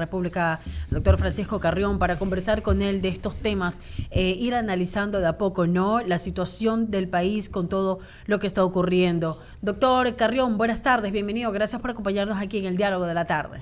República, doctor Francisco Carrión, para conversar con él de estos temas, ir analizando de a poco, ¿no?, la situación del país con todo lo que está ocurriendo. Doctor Carrión, buenas tardes, bienvenido, gracias por acompañarnos aquí en el Diálogo de la Tarde.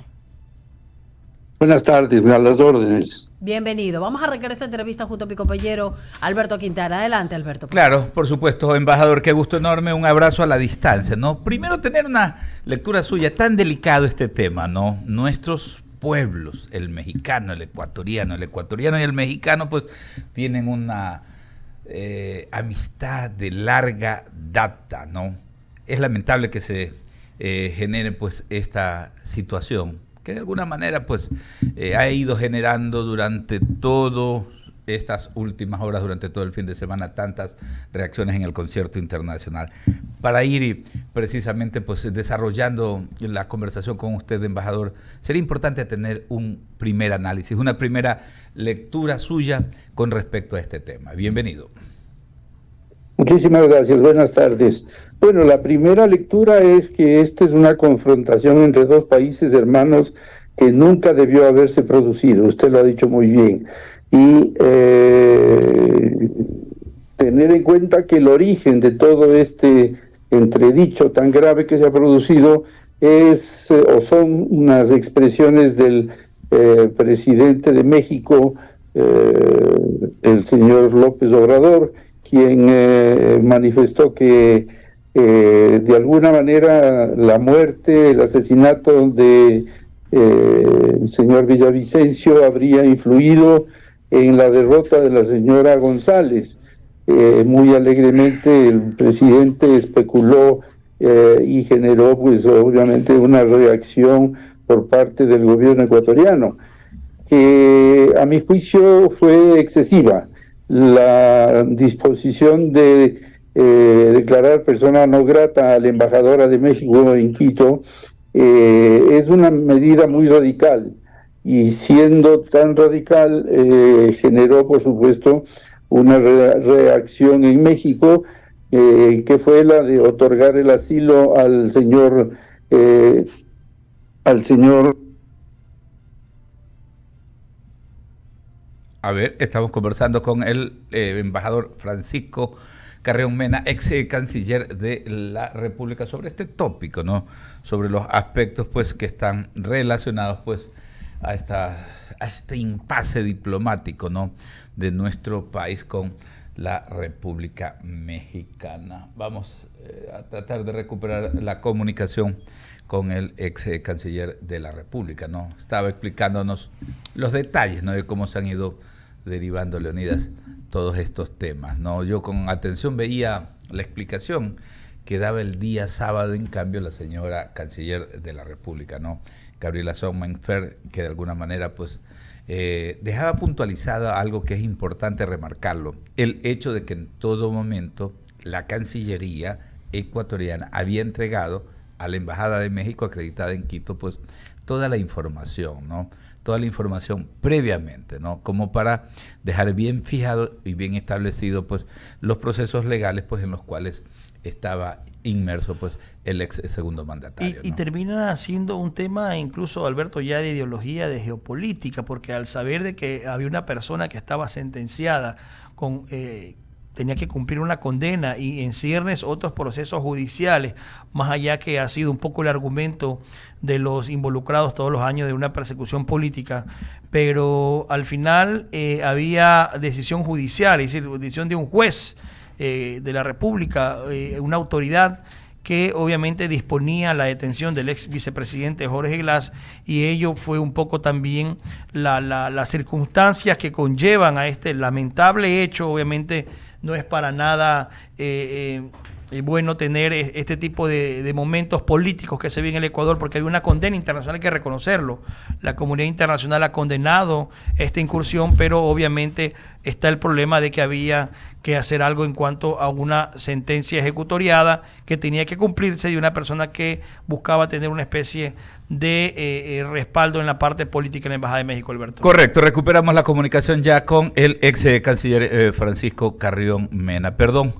Buenas tardes, a las órdenes. Bienvenido. Vamos a arrancar esta entrevista junto a mi compañero Alberto Quintana. Adelante, Alberto. Claro, por supuesto, embajador, qué gusto enorme, un abrazo a la distancia, ¿no? Primero, tener una lectura suya, tan delicado este tema, ¿no? Nuestros pueblos, el mexicano, el ecuatoriano y el mexicano, pues tienen una amistad de larga data, ¿no? Es lamentable que se genere pues esta situación, que de alguna manera pues ha ido generando durante todo estas últimas horas, durante todo el fin de semana, tantas reacciones en el concierto internacional. Para ir precisamente pues desarrollando la conversación con usted, embajador, sería importante tener un primer análisis, una primera lectura suya con respecto a este tema. Bienvenido. Muchísimas gracias, buenas tardes. Bueno, la primera lectura es que esta es una confrontación entre dos países hermanos que nunca debió haberse producido, usted lo ha dicho muy bien. Y tener en cuenta que el origen de todo este entredicho tan grave que se ha producido es o son unas expresiones del presidente de México, el señor López Obrador, quien manifestó que de alguna manera la muerte, el asesinato de el señor Villavicencio habría influido en la derrota de la señora González. Muy alegremente el presidente especuló y generó pues obviamente una reacción por parte del gobierno ecuatoriano, que a mi juicio fue excesiva. La disposición de declarar persona no grata a la embajadora de México en Quito es una medida muy radical, y siendo tan radical generó por supuesto una reacción en México que fue la de otorgar el asilo al señor A ver, estamos conversando con el embajador Francisco Carrión Mena, ex canciller de la República, sobre este tópico, ¿no? Sobre los aspectos pues que están relacionados pues a este impasse diplomático, ¿no?, de nuestro país con la República Mexicana. Vamos a tratar de recuperar la comunicación con el ex canciller de la República, ¿no? Estaba explicándonos los detalles, ¿no?, de cómo se han ido derivando, Leonidas, todos estos temas, ¿no? Yo con atención veía la explicación que daba el día sábado, en cambio, la señora canciller de la República, ¿no?, Gabriela Sonmeister, que de alguna manera pues dejaba puntualizado algo que es importante remarcarlo: el hecho de que en todo momento la Cancillería ecuatoriana había entregado a la Embajada de México acreditada en Quito pues toda la información, ¿no?, toda la información previamente, ¿no?, como para dejar bien fijado y bien establecido pues los procesos legales pues en los cuales estaba inmerso pues el ex segundo mandatario. Y termina siendo un tema incluso, Alberto, ya de ideología, de geopolítica, porque al saber de que había una persona que estaba sentenciada con tenía que cumplir una condena y en ciernes otros procesos judiciales, más allá que ha sido un poco el argumento de los involucrados todos los años de una persecución política, pero al final había decisión judicial, es decir, decisión de un juez de la República, una autoridad que obviamente disponía la detención del ex vicepresidente Jorge Glass, y ello fue un poco también las circunstancias que conllevan a este lamentable hecho. Obviamente no es para nada bueno tener este tipo de momentos políticos que se ven en el Ecuador, porque hay una condena internacional, hay que reconocerlo. La comunidad internacional ha condenado esta incursión, pero obviamente está el problema de que había que hacer algo en cuanto a una sentencia ejecutoriada que tenía que cumplirse de una persona que buscaba tener una especie de respaldo en la parte política en la Embajada de México, Alberto. Correcto, recuperamos la comunicación ya con el ex canciller Francisco Carrión Mena. Perdón,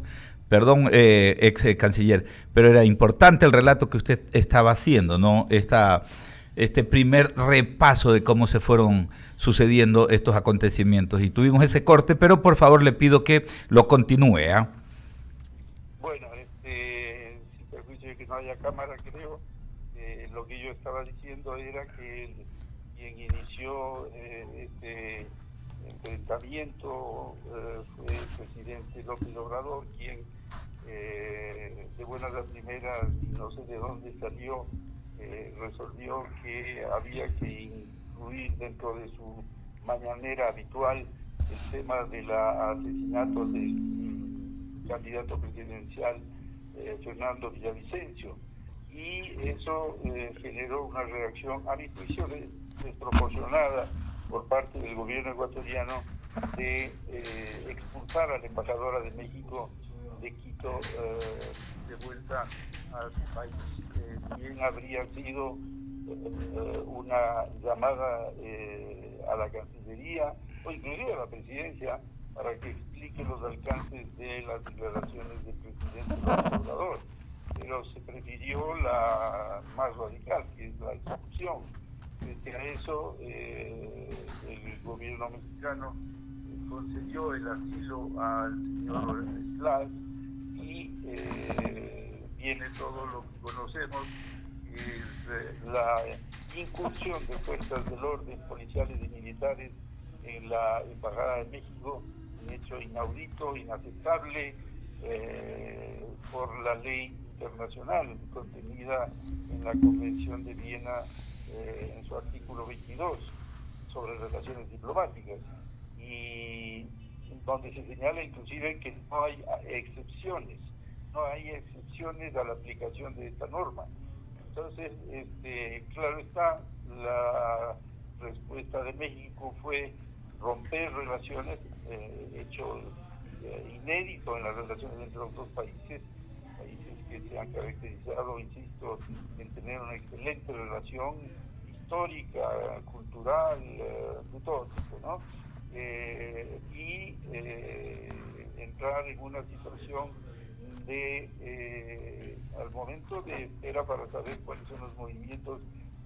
ex canciller, pero era importante el relato que usted estaba haciendo, ¿no? Esta este primer repaso de cómo se fueron sucediendo estos acontecimientos. Y tuvimos ese corte, pero por favor le pido que lo continúe. Bueno, sin perjuicio de que no haya cámara, creo, lo que yo estaba diciendo era que quien inició este enfrentamiento fue el presidente López Obrador, quien de buenas a primeras, no sé de dónde salió, resolvió que había que incluir dentro de su mañanera habitual el tema del asesinato del candidato presidencial Fernando Villavicencio, y eso generó una reacción, a mi juicio, desproporcionada por parte del gobierno ecuatoriano de expulsar a la embajadora de México de Quito de vuelta a su país. Bien habría sido una llamada a la Cancillería o inclusive a la Presidencia para que explique los alcances de las declaraciones del presidente López Obrador, pero se prefirió la más radical, que es la expulsión. Frente a eso, el gobierno mexicano concedió el asilo al señor Glass y viene todo lo que conocemos, es la incursión de fuerzas del orden, policiales y militares en la Embajada de México, un hecho inaudito, inaceptable por la ley internacional contenida en la Convención de Viena en su artículo 22 sobre relaciones diplomáticas, y donde se señala inclusive que no hay excepciones a la aplicación de esta norma. Entonces, claro está, la respuesta de México fue romper relaciones, hecho inédito en las relaciones entre los dos países que se han caracterizado, insisto, en tener una excelente relación histórica, cultural, de todo tipo, ¿no? Y entrar en una situación de, al momento de espera para saber cuáles son los movimientos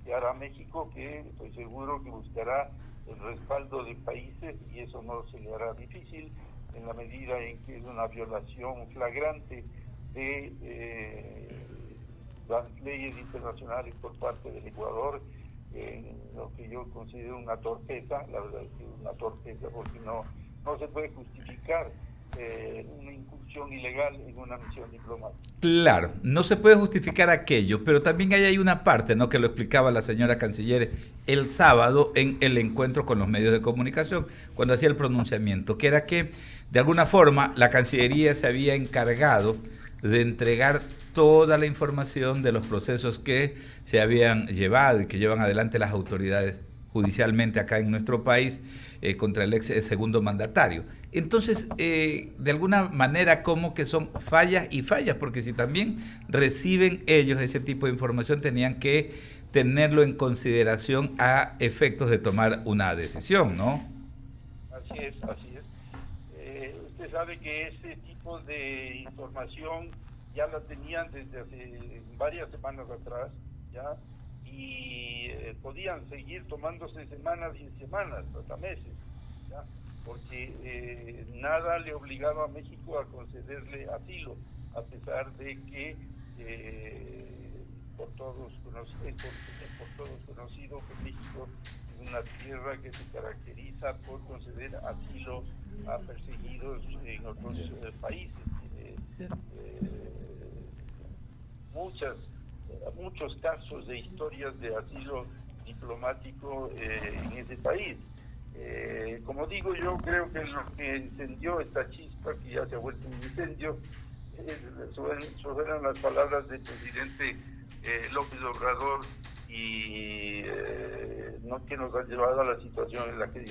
que hará México, que estoy seguro que buscará el respaldo de países, y eso no se le hará difícil en la medida en que es una violación flagrante de las leyes internacionales por parte del Ecuador, en lo que yo considero una torpeza. La verdad es que es una torpeza, porque no se puede justificar una incursión ilegal en una misión diplomática. Claro, no se puede justificar aquello, pero también hay una parte, ¿no?, que lo explicaba la señora canciller el sábado en el encuentro con los medios de comunicación, cuando hacía el pronunciamiento, que era que de alguna forma la Cancillería se había encargado de entregar toda la información de los procesos que se habían llevado y que llevan adelante las autoridades judicialmente acá en nuestro país contra el ex segundo mandatario. Entonces, de alguna manera, como que son fallas y fallas, porque si también reciben ellos ese tipo de información, tenían que tenerlo en consideración a efectos de tomar una decisión, ¿no? Así es. Usted sabe que ese tipo de información ya la tenían desde hace varias semanas atrás, ¿ya? Y podían seguir tomándose semanas y semanas, hasta meses, ¿ya? Porque nada le obligaba a México a concederle asilo, a pesar de que por todos conocido que México es una tierra que se caracteriza por conceder asilo a perseguidos en otros países. Muchos casos de historias de asilo diplomático en ese país. Como digo, yo creo que lo que encendió esta chispa, que ya se ha vuelto un incendio, fueron las palabras del presidente López Obrador, y que nos han llevado a la situación en la que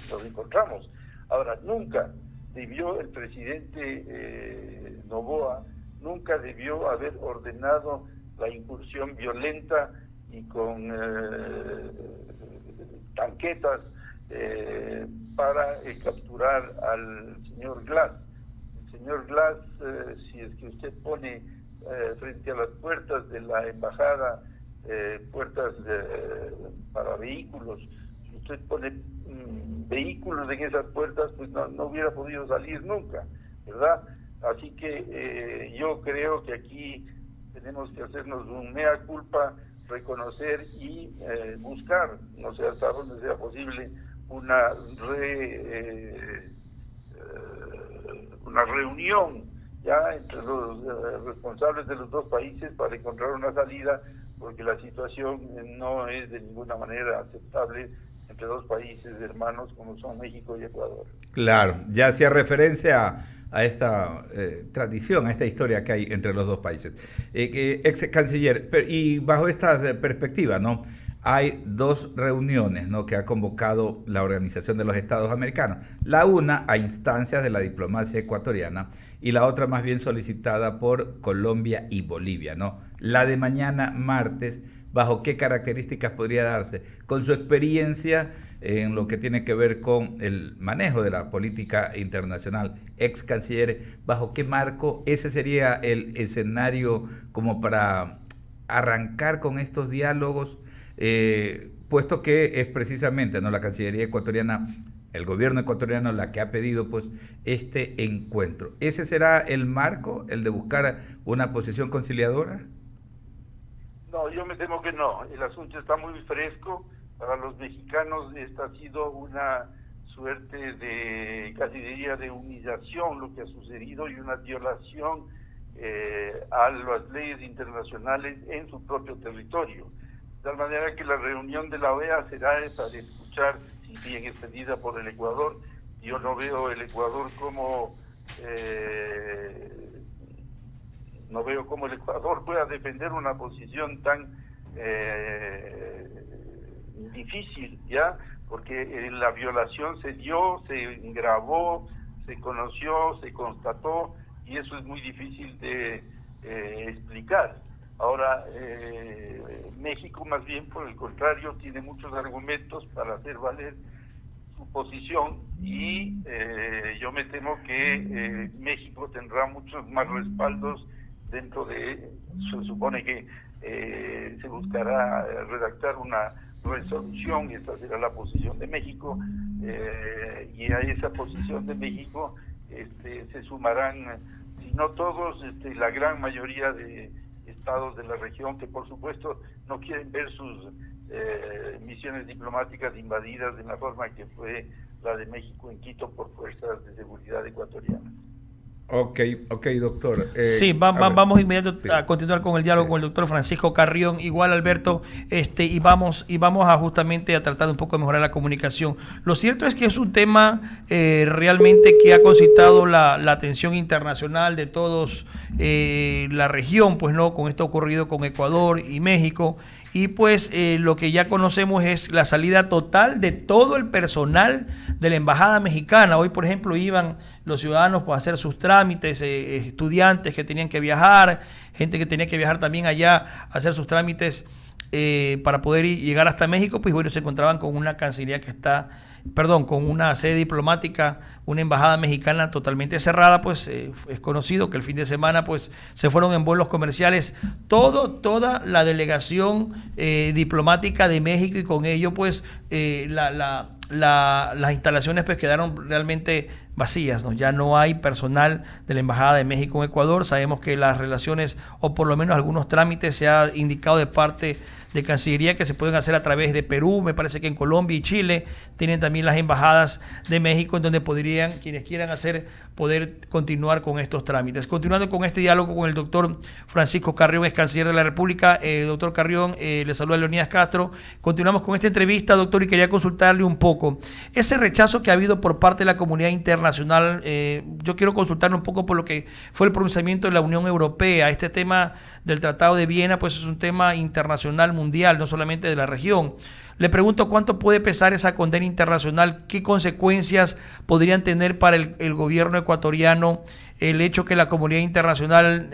nos encontramos. Ahora, nunca debió el presidente Noboa, nunca debió haber ordenado la incursión violenta y con tanquetas para capturar al señor Glass. El señor Glass, si es que usted pone frente a las puertas de la embajada puertas para vehículos. Si usted pone vehículos en esas puertas, pues no hubiera podido salir nunca, ¿verdad? Así que yo creo que aquí tenemos que hacernos un mea culpa, reconocer y buscar, no sé hasta dónde sea posible, una reunión ya entre los responsables de los dos países para encontrar una salida, porque la situación no es de ninguna manera aceptable entre dos países hermanos como son México y Ecuador. Claro, ya hacía referencia a esta tradición, a esta historia que hay entre los dos países. Ex canciller, y bajo esta perspectiva, ¿no? Hay dos reuniones, ¿no?, que ha convocado la Organización de los Estados Americanos. La una a instancias de la diplomacia ecuatoriana y la otra más bien solicitada por Colombia y Bolivia, ¿no? La de mañana, martes, ¿bajo qué características podría darse? Con su experiencia en lo que tiene que ver con el manejo de la política internacional, ex canciller, ¿bajo qué marco? Ese sería el escenario como para arrancar con estos diálogos, puesto que es precisamente, ¿no?, la Cancillería ecuatoriana, el gobierno ecuatoriano, la que ha pedido pues este encuentro. ¿Ese será el marco, el de buscar una posición conciliadora? No, yo me temo que no. El asunto está muy fresco. Para los mexicanos esta ha sido una suerte de, casi diría, de humillación lo que ha sucedido y una violación a las leyes internacionales en su propio territorio. De tal manera que la reunión de la OEA será esa de escuchar, si bien es pedida por el Ecuador. Yo no veo el Ecuador como no veo cómo el Ecuador pueda defender una posición tan difícil, ¿ya? Porque la violación se dio, se grabó, se conoció, se constató, y eso es muy difícil de explicar. Ahora, México más bien, por el contrario, tiene muchos argumentos para hacer valer su posición y yo me temo que México tendrá muchos más respaldos dentro de, se supone que se buscará redactar una resolución, y esta será la posición de México, y a esa posición de México se sumarán, si no todos, la gran mayoría de estados de la región que por supuesto no quieren ver sus misiones diplomáticas invadidas de la forma que fue la de México en Quito por fuerzas de seguridad ecuatorianas. Ok, doctor. Sí, vamos inmediatamente a continuar con el diálogo con el doctor Francisco Carrión. Igual, Alberto, y vamos a justamente a tratar un poco de mejorar la comunicación. Lo cierto es que es un tema realmente que ha concitado la atención internacional de todos la región, pues no, con esto ocurrido con Ecuador y México. Y pues lo que ya conocemos es la salida total de todo el personal de la Embajada Mexicana. Hoy, por ejemplo, iban los ciudadanos pues, a hacer sus trámites, estudiantes que tenían que viajar, gente que tenía que viajar también allá a hacer sus trámites para poder llegar hasta México. Pues bueno, se encontraban con una cancillería que está, con una sede diplomática, una embajada mexicana totalmente cerrada. Pues es conocido que el fin de semana pues se fueron en vuelos comerciales toda la delegación diplomática de México, y con ello pues las instalaciones pues quedaron realmente vacías, ¿no? Ya no hay personal de la Embajada de México en Ecuador. Sabemos que las relaciones, o por lo menos algunos trámites, se ha indicado de parte de Cancillería que se pueden hacer a través de Perú, me parece que en Colombia y Chile tienen también las embajadas de México, en donde podrían, quienes quieran poder continuar con estos trámites. Continuando con este diálogo con el doctor Francisco Carrión, ex canciller de la República. Doctor Carrión, le saluda Leonidas Castro. Continuamos con esta entrevista, doctor, y quería consultarle un poco ese rechazo que ha habido por parte de la comunidad internacional. Yo quiero consultarle un poco por lo que fue el pronunciamiento de la Unión Europea. Este tema del Tratado de Viena pues es un tema internacional, mundial, no solamente de la región. Le pregunto cuánto puede pesar esa condena internacional, qué consecuencias podrían tener para el gobierno ecuatoriano el hecho que la comunidad internacional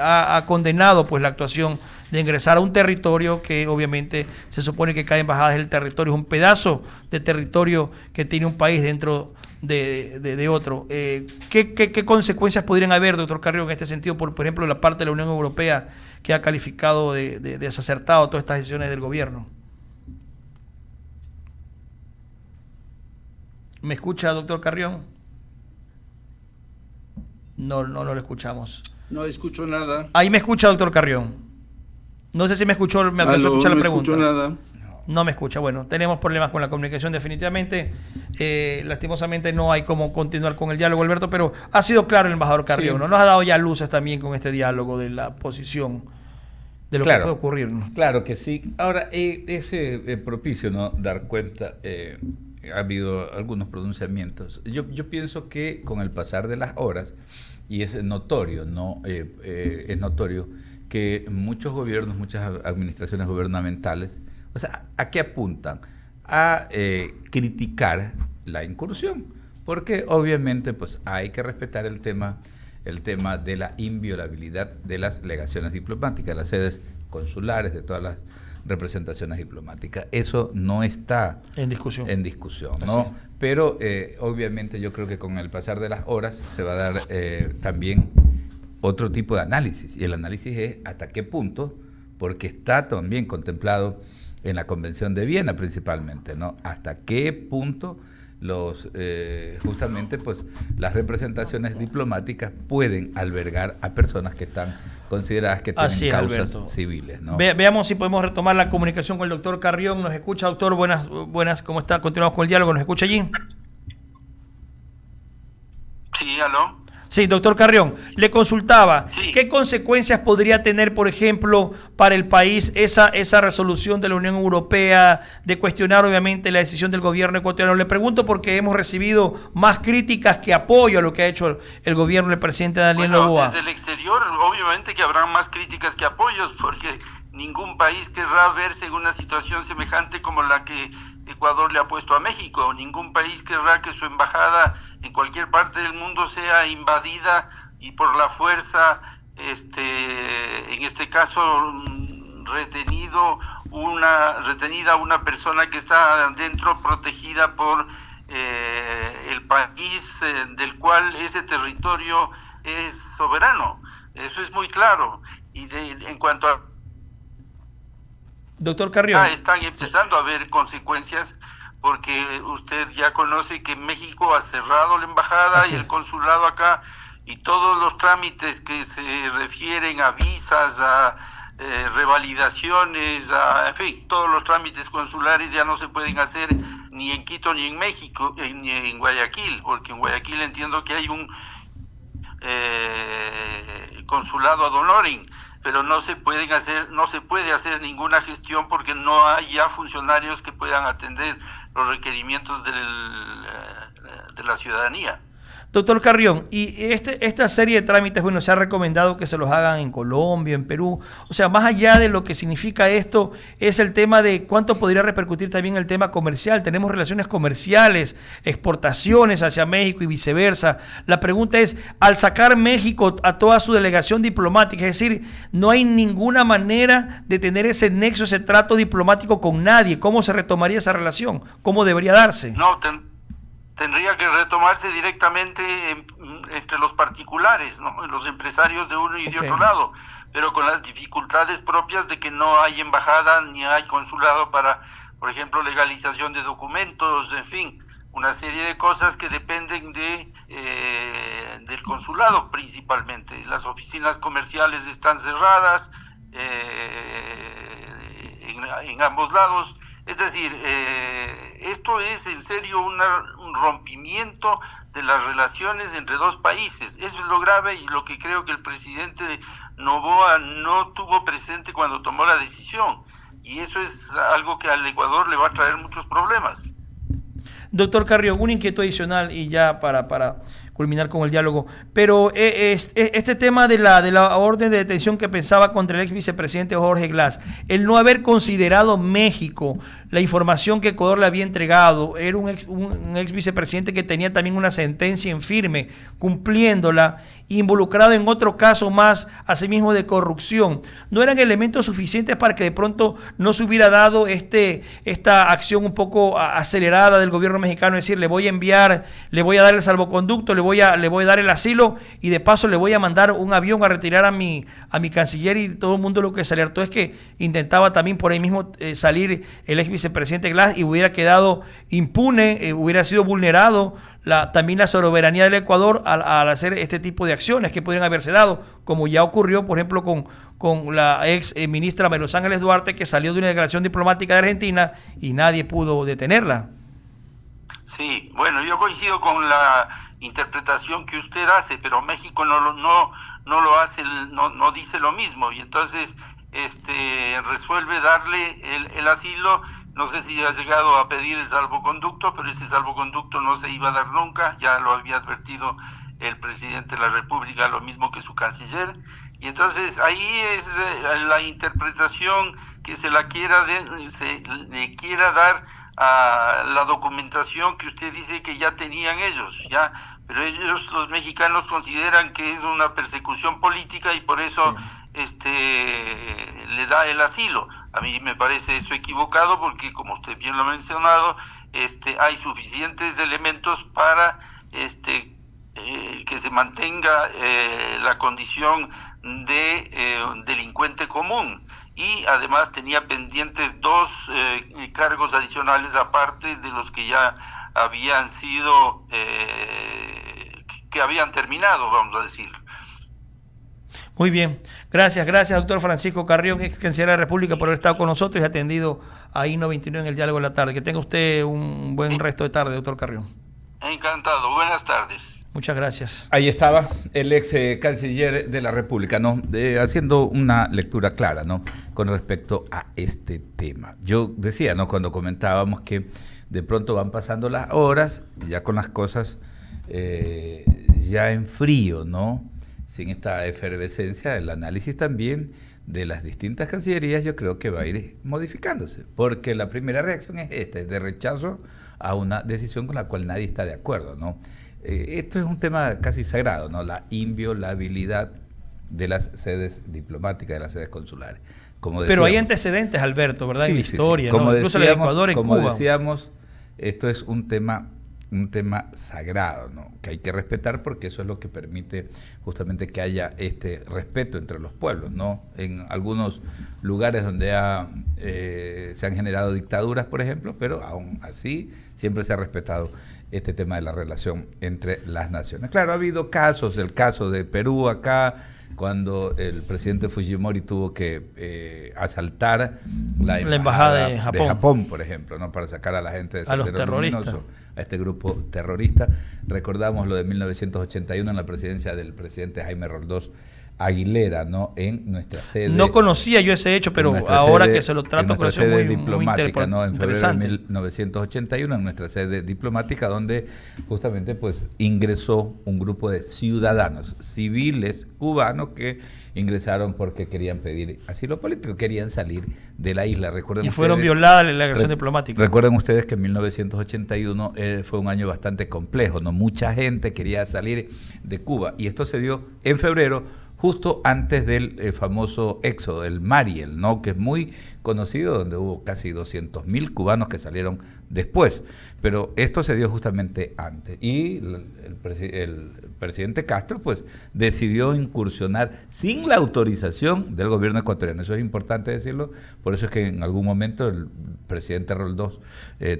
ha condenado pues la actuación de ingresar a un territorio que obviamente se supone que cada embajada es el territorio, es un pedazo de territorio que tiene un país dentro de otro. ¿Qué consecuencias podrían haber, doctor Carrión, en este sentido, por ejemplo, la parte de la Unión Europea que ha calificado de desacertado todas estas decisiones del gobierno? ¿Me escucha, doctor Carrión? No lo escuchamos. No escucho nada. Ahí me escucha, doctor Carrión. No sé si me escuchó, me alcanzó a escuchar la pregunta. No escucho nada. No me escucha. Bueno, tenemos problemas con la comunicación definitivamente. Lastimosamente no hay cómo continuar con el diálogo, Alberto, pero ha sido claro el embajador Carrión, ¿no? Nos ha dado ya luces también con este diálogo de la posición de lo que puede ocurrir, ¿no? Claro que sí. Ahora, es propicio, ¿no?, dar cuenta. Ha habido algunos pronunciamientos. Yo pienso que con el pasar de las horas, y es notorio, ¿no? Es notorio que muchos gobiernos, muchas administraciones gubernamentales, o sea, ¿a qué apuntan? A criticar la incursión, porque obviamente pues hay que respetar el tema de la inviolabilidad de las legaciones diplomáticas, las sedes consulares, de todas las representaciones diplomáticas. Eso no está en discusión, ¿no? Pero obviamente yo creo que con el pasar de las horas se va a dar también otro tipo de análisis, y el análisis es hasta qué punto, porque está también contemplado en la Convención de Viena principalmente, ¿no? Hasta qué punto justamente pues las representaciones diplomáticas pueden albergar a personas que están consideradas que tienen causas civiles, ¿no? Veamos si podemos retomar la comunicación con el doctor Carrión. ¿Nos escucha, doctor? Buenas, ¿cómo está? Continuamos con el diálogo. ¿Nos escucha allí? Sí, aló. Sí, doctor Carrión, le consultaba, sí, ¿qué consecuencias podría tener, por ejemplo, para el país esa resolución de la Unión Europea de cuestionar obviamente la decisión del gobierno ecuatoriano? Le pregunto porque hemos recibido más críticas que apoyo a lo que ha hecho el gobierno del presidente Daniel Noboa. Desde el exterior, obviamente que habrá más críticas que apoyos, porque ningún país querrá verse en una situación semejante como la que Ecuador le ha puesto a México. Ningún país querrá que su embajada en cualquier parte del mundo sea invadida y por la fuerza, en este caso, retenida una persona que está dentro, protegida por el país del cual ese territorio es soberano. Eso es muy claro. Y en cuanto a doctor Carrión, están empezando a haber consecuencias, porque usted ya conoce que México ha cerrado la embajada y el consulado acá, y todos los trámites que se refieren a visas, a revalidaciones, en fin, todos los trámites consulares ya no se pueden hacer ni en Quito ni en México, ni en Guayaquil, porque en Guayaquil entiendo que hay un consulado ad honorem, pero no se puede hacer ninguna gestión porque no hay ya funcionarios que puedan atender los requerimientos de la ciudadanía. Doctor Carrión, y esta serie de trámites, bueno, se ha recomendado que se los hagan en Colombia, en Perú. O sea, más allá de lo que significa esto, es el tema de cuánto podría repercutir también el tema comercial. Tenemos relaciones comerciales, exportaciones hacia México y viceversa. La pregunta es, al sacar México a toda su delegación diplomática, es decir, no hay ninguna manera de tener ese nexo, ese trato diplomático con nadie. ¿Cómo se retomaría esa relación? ¿Cómo debería darse? No, tendría que retomarse directamente entre los particulares, ¿no? Los empresarios de uno y de otro lado, pero con las dificultades propias de que no hay embajada ni hay consulado para, por ejemplo, legalización de documentos, en fin, una serie de cosas que dependen del consulado principalmente. Las oficinas comerciales están cerradas en ambos lados. Es decir, esto es en serio un rompimiento de las relaciones entre dos países. Eso es lo grave y lo que creo que el presidente Noboa no tuvo presente cuando tomó la decisión. Y eso es algo que al Ecuador le va a traer muchos problemas. Doctor Carrión, una inquietud adicional y ya para culminar con el diálogo, pero este tema de la orden de detención que pensaba contra el ex vicepresidente Jorge Glass, el no haber considerado México la información que Ecuador le había entregado, era un ex vicepresidente que tenía también una sentencia en firme, cumpliéndola, involucrado en otro caso más, asimismo de corrupción, ¿no eran elementos suficientes para que de pronto no se hubiera dado esta acción un poco acelerada del gobierno mexicano? Es decir, le voy a enviar, le voy a dar el salvoconducto, le voy a dar el asilo y de paso le voy a mandar un avión a retirar a mi canciller, y todo el mundo lo que se alertó es que intentaba también por ahí mismo salir el ex vicepresidente Glass y hubiera quedado impune, hubiera sido vulnerado también la soberanía del Ecuador al hacer este tipo de acciones que podrían haberse dado, como ya ocurrió, por ejemplo, con la ex ministra María Los Ángeles Duarte, que salió de una declaración diplomática de Argentina y nadie pudo detenerla. Sí, bueno, yo coincido con la interpretación que usted hace, pero México no lo hace, no dice lo mismo, y entonces resuelve darle el asilo. No sé si ha llegado a pedir el salvoconducto, pero ese salvoconducto no se iba a dar nunca, ya lo había advertido el presidente de la República, lo mismo que su canciller, y entonces ahí es la interpretación que se le quiera dar a la documentación que usted dice que ya tenían ellos, ya, pero ellos, los mexicanos, consideran que es una persecución política y por eso le da el asilo. A mí me parece eso equivocado porque, como usted bien lo ha mencionado, hay suficientes elementos para que se mantenga la condición de delincuente común, y además tenía pendientes 2 cargos adicionales aparte de los que ya habían sido que habían terminado, vamos a decir. Muy bien, gracias doctor Francisco Carrión, ex canciller de la República, por haber estado con nosotros y atendido a I-99 en el diálogo de la tarde. Que tenga usted un buen resto de tarde, doctor Carrión. Encantado, buenas tardes. Muchas gracias. Ahí estaba el ex canciller de la República, ¿no? Haciendo una lectura clara, ¿no? Con respecto a este tema. Yo decía, ¿no? Cuando comentábamos que de pronto van pasando las horas, ya con las cosas ya en frío, ¿no? Sin esta efervescencia, el análisis también de las distintas cancillerías yo creo que va a ir modificándose, porque la primera reacción es es de rechazo a una decisión con la cual nadie está de acuerdo, ¿no? Esto es un tema casi sagrado, ¿no? La inviolabilidad de las sedes diplomáticas, de las sedes consulares. Pero hay antecedentes, Alberto, ¿verdad? Sí, en la historia, sí. ¿no? Incluso el Ecuador en Cuba. Como decíamos, esto es un tema sagrado, ¿no? Que hay que respetar, porque eso es lo que permite justamente que haya este respeto entre los pueblos, ¿no? En algunos lugares donde se han generado dictaduras, por ejemplo, pero aún así siempre se ha respetado este tema de la relación entre las naciones. Claro, ha habido casos, el caso de Perú acá, cuando el presidente Fujimori tuvo que asaltar la embajada de Japón, por ejemplo, ¿no? Para sacar a la gente de Sendero Luminoso, a este grupo terrorista. Recordamos lo de 1981 en la presidencia del presidente Jaime Roldós Aguilera, ¿no? En nuestra sede. No conocía yo ese hecho, pero ahora que se lo trato con nuestra sede diplomática, ¿no? En febrero de 1981, en nuestra sede diplomática, donde justamente pues ingresó un grupo de ciudadanos civiles cubanos que ingresaron porque querían pedir asilo político, querían salir de la isla. Recuerden fueron violadas la agresión diplomática. Recuerden ustedes que en 1981 fue un año bastante complejo, ¿no? Mucha gente quería salir de Cuba, y esto se dio en febrero, justo antes del famoso éxodo, el Mariel, ¿no? Que es muy conocido, donde hubo casi 200.000 cubanos que salieron después. Pero esto se dio justamente antes. Y el presidente Castro, pues, decidió incursionar sin la autorización del gobierno ecuatoriano. Eso es importante decirlo. Por eso es que en algún momento el presidente Roldós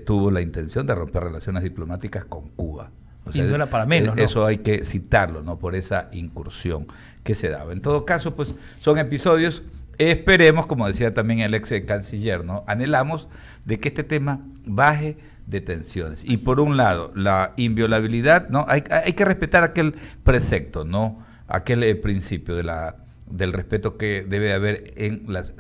tuvo la intención de romper relaciones diplomáticas con Cuba. O sea, y no era para menos, ¿no? Eso hay que citarlo, ¿no? Por esa incursión que se daba. En todo caso, pues son episodios, esperemos, como decía también el ex canciller, ¿no? Anhelamos de que este tema baje de tensiones. Y por un lado, la inviolabilidad, ¿no? Hay que respetar aquel precepto, ¿no? Aquel principio del respeto que debe haber en las